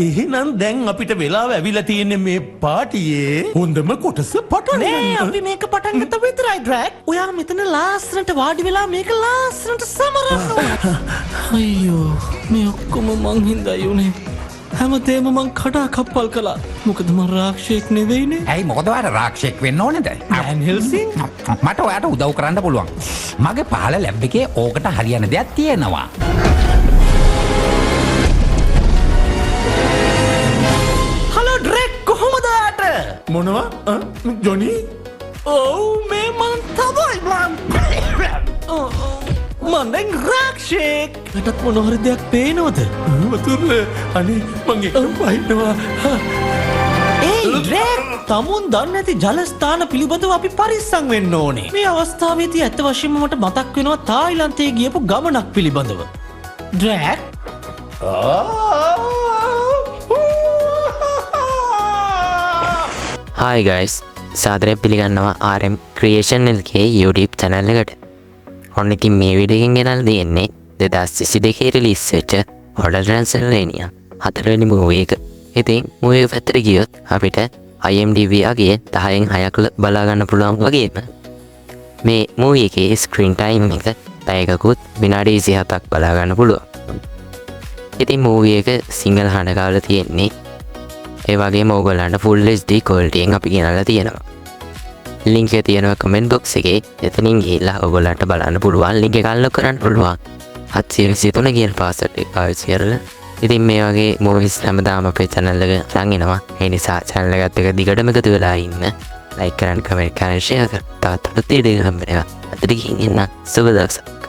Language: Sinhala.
එහෙනම් දැන් අපිට වෙලාව ඇවිල්ලා තියෙන්නේ මේ පාටියේ හොඳම කොටස පටන් නෑ ගන්න. අපි මේක පටන් ගත්ත විතරයි ඩ්‍රැග්. ඔයා මෙතන ලාස්සනට වාඩි වෙලා මේක ලාස්සනට සමරන්න ඕන. අයියෝ මේ ඔක්කොම මං හින්දා යුනේ. හැමතේම මං කඩා කප්පල් කළා. මොකද මං රාක්ෂයෙක් නෙවෙයිනේ. ඇයි මොකද ඔයාට රාක්ෂයෙක් වෙන්න ඕනේද? ඩෑන් හෙල්සින් මට ඔයාට උදව් කරන්න පුළුවන්. මගේ පහළ ලැබ් එකේ ඕකට හරියන දෙයක් තියෙනවා. හලෝ ඩ්‍රැග් කොහොමද ඔයාට? මොනවා? ජොනි? ඔව් මේ මං තමයි මං දැන් රාක්ෂයෙක්. මටත් මොන හරි දෙයක් පේනවද? වතුර අනේ මං එක වහිනවා. ඒයි ඩ්‍රැග් තමුන් දන්නේ නැති ජල ස්ථාන පිළිබඳව අපි පරිස්සම් වෙන්න ඕනේ. මේ අවස්ථාවේදී ඇත්ත වශයෙන්ම මට මතක් වෙනවා තායිලන්තයේ ගියපු ගමනක් පිළිබඳව. ඩ්‍රැග් Hi guys, සාදරයෙන් පිළිගන්නවා RM Creation එකේ YouTube channel එකට. ඔන්න ඉතින් මේ වීඩියෝ එකෙන් ගෙනල්ලා දෙන්නේ 2022 රිලීස් වෙච්ච Hotel Transylvania 4 වෙනි මූවී එක. ඉතින් මූවී එක පැත්තට ගියොත් අපිට IMDb අගේ 10න් 6ක් බලා ගන්න පුළුවන් වගේම මේ මූවී එකේ ස්ක්‍රීන් ටයිම් එක පැයකකුත් විනාඩි 27ක් බලා ගන්න පුළුවන්. ඉතින් මූවී එක සිංහල හඬ තියෙන්නේ. ඒ වගේම ඕගොල්ලන්ට full HD quality එකෙන් අපි ගෙනල්ලා තියෙනවා. link එක තියෙනවා comment box එකේ. එතනින් ගිහිල්ලා ඕගොල්ලන්ට බලන්න පුළුවන්. link එක අන්ලොක් කරන්න පුළුවන්. 723 කියන password එක පාවිච්චි කරලා. ඉතින් මේ වගේ movies හැමදාම අපේ channel එක අරන් එනවා. ඒ නිසා channel එකත් එක්ක දිගටම එකතු වෙලා ඉන්න. like කරන්න, comment කරන්න, share කරන්න. තවත් අලුත් වීඩියෝ එකක් හම්බ වෙනවා. අතට ගිහින් ඉන්න. සුබ දවසක්.